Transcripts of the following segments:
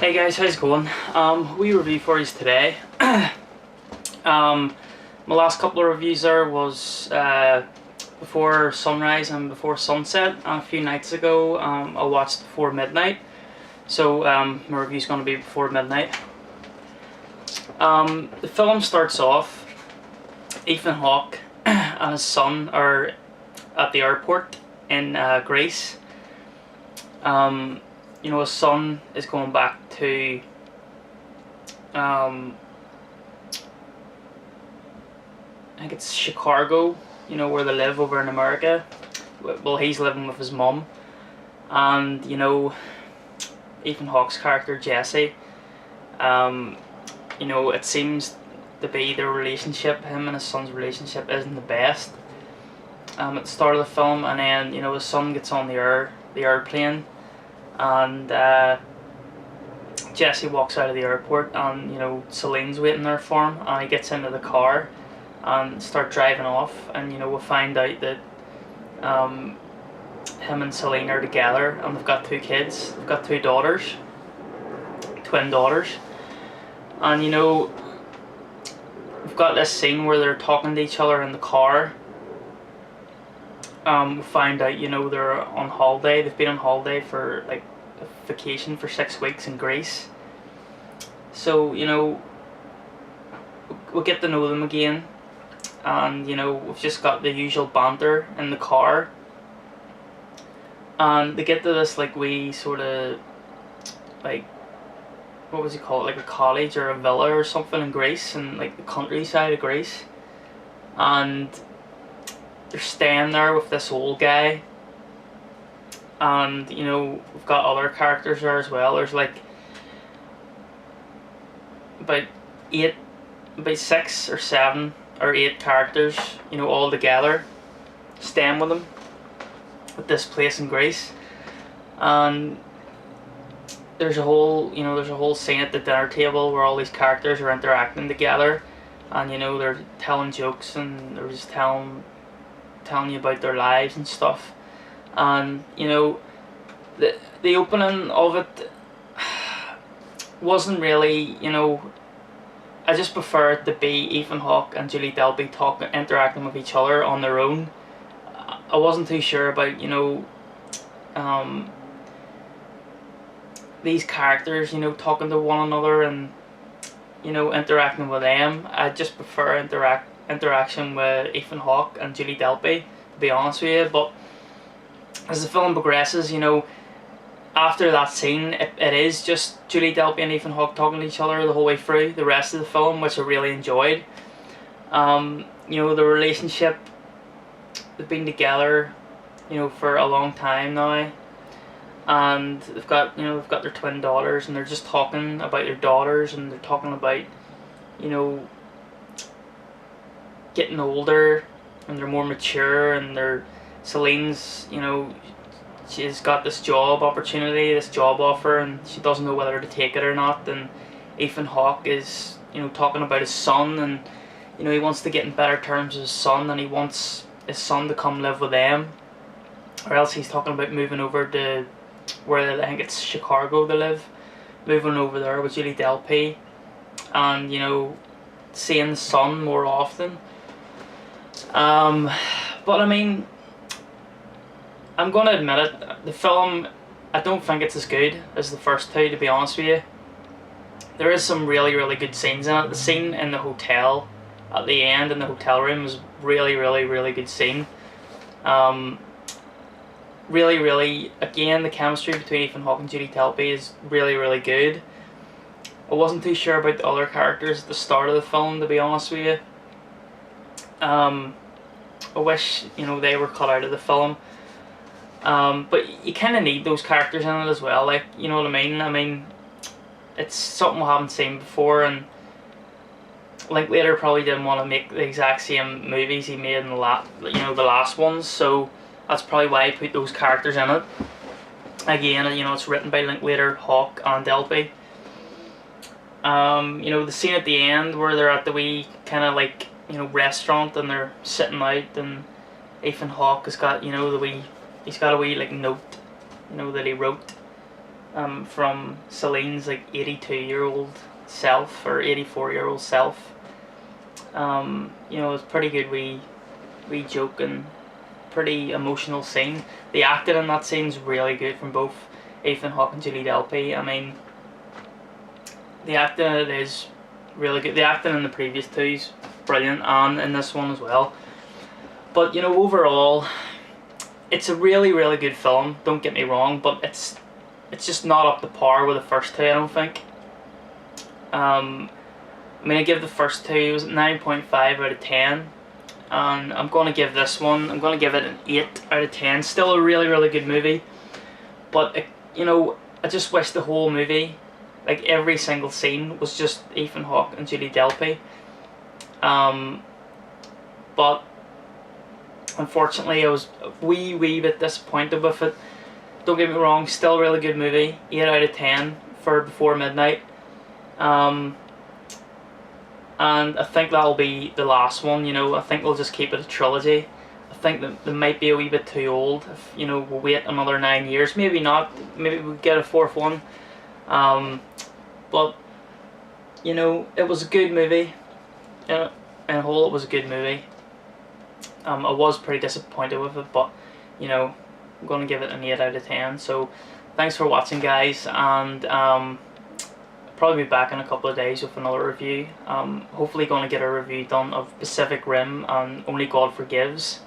Hey guys, how's it going? We review for you today. My last couple of reviews there was before sunrise and before sunset. A few nights ago, I watched Before Midnight. So my review's going to be Before Midnight. The film starts off. Ethan Hawke and his son are at the airport in Greece. His son is going back to I think it's Chicago, where they live over in America. Well, he's living with his mum, and Ethan Hawke's character Jesse, it seems to be their relationship, him and his son's relationship, isn't the best at the start of the film, and then his son gets on the airplane, and Jesse walks out of the airport, and Celine's waiting there for him, and he gets into the car and start driving off, and we find out that him and Celine are together, and they've got two kids. They've got two daughters, twin daughters, and we've got this scene where they're talking to each other in the car. We find out they're on holiday. They've been on holiday for like a vacation for 6 weeks in Greece. So we'll get to know them again, and we've just got the usual banter in the car, and they get to this like wee sort of like, what was it called, like a cottage or a villa or something in Greece, and like the countryside of Greece, and they're staying there with this old guy, and we've got other characters there as well. There's like about 6 or 7 or 8 characters, all together, staying with them at this place in Greece, and there's a whole scene at the dinner table where all these characters are interacting together, and they're telling jokes, and they're just telling you about their lives and stuff, and the opening of it wasn't really, I just prefer it to be Ethan Hawke and Julie Delpy interacting with each other on their own. I wasn't too sure about these characters talking to one another and interacting with them. I just prefer interaction with Ethan Hawke and Julie Delpy, to be honest with you. But as the film progresses, after that scene, it is just Julie Delpy and Ethan Hawke talking to each other the whole way through the rest of the film, which I really enjoyed. The relationship, they've been together for a long time now, and they've got their twin daughters, and they're just talking about their daughters, and they're talking about getting older, and they're more mature, and Celine's she's got this job opportunity, this job offer, and she doesn't know whether to take it or not. And Ethan Hawke is talking about his son, and he wants to get in better terms with his son, and he wants his son to come live with them, or else he's talking about moving over to where I think it's Chicago they live, moving over there with Julie Delpy, and seeing the son more often. But I mean, I'm going to admit it, the film, I don't think it's as good as the first two, to be honest with you. There is some really, really good scenes in it. The scene in the hotel at the end, in the hotel room, was really, really, really good scene. Really, really, again, the chemistry between Ethan Hawke and Julie Delpy is really, really good. I wasn't too sure about the other characters at the start of the film, to be honest with you. I wish, they were cut out of the film. But you kind of need those characters in it as well, like, you know what I mean? I mean, it's something we haven't seen before, and Linklater probably didn't want to make the exact same movies he made in the last ones, so that's probably why he put those characters in it. Again, it's written by Linklater, Hawke, and Delpy. The scene at the end where they're at the wee kind of like, restaurant, and they're sitting out, and Ethan Hawke has got, he's got a wee like note, that he wrote from Celine's like 82-year-old self or 84-year-old self. You know, it was pretty good wee joke and pretty emotional scene. The acting in that scene's really good from both Ethan Hawke and Julie Delpy. I mean, the acting is really good. The acting in the previous two's brilliant, and in this one as well. But you know, overall, it's a really, really good film. Don't get me wrong, but it's just not up to par with the first two, I don't think. I mean, I give the first two, it was 9.5 out of 10. And I'm going to give this one, I'm going to give it an 8 out of 10. Still a really, really good movie. But, you know, I just wish the whole movie, like every single scene, was just Ethan Hawke and Julie Delpy. But unfortunately, I was a wee bit disappointed with it. Don't get me wrong, still a really good movie. 8 out of 10 for Before Midnight. And I think that'll be the last one, you know. I think we'll just keep it a trilogy. I think that they might be a wee bit too old. If, you know, we'll wait another 9 years. Maybe not. Maybe we'll get a fourth one. But, you know, it was a good movie. In a whole, it was a good movie. I was pretty disappointed with it, but, you know, I'm going to give it an 8 out of 10. So, thanks for watching, guys, and probably be back in a couple of days with another review. Hopefully going to get a review done of Pacific Rim and Only God Forgives.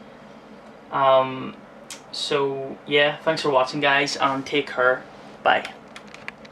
So yeah, thanks for watching, guys, and take care. Bye.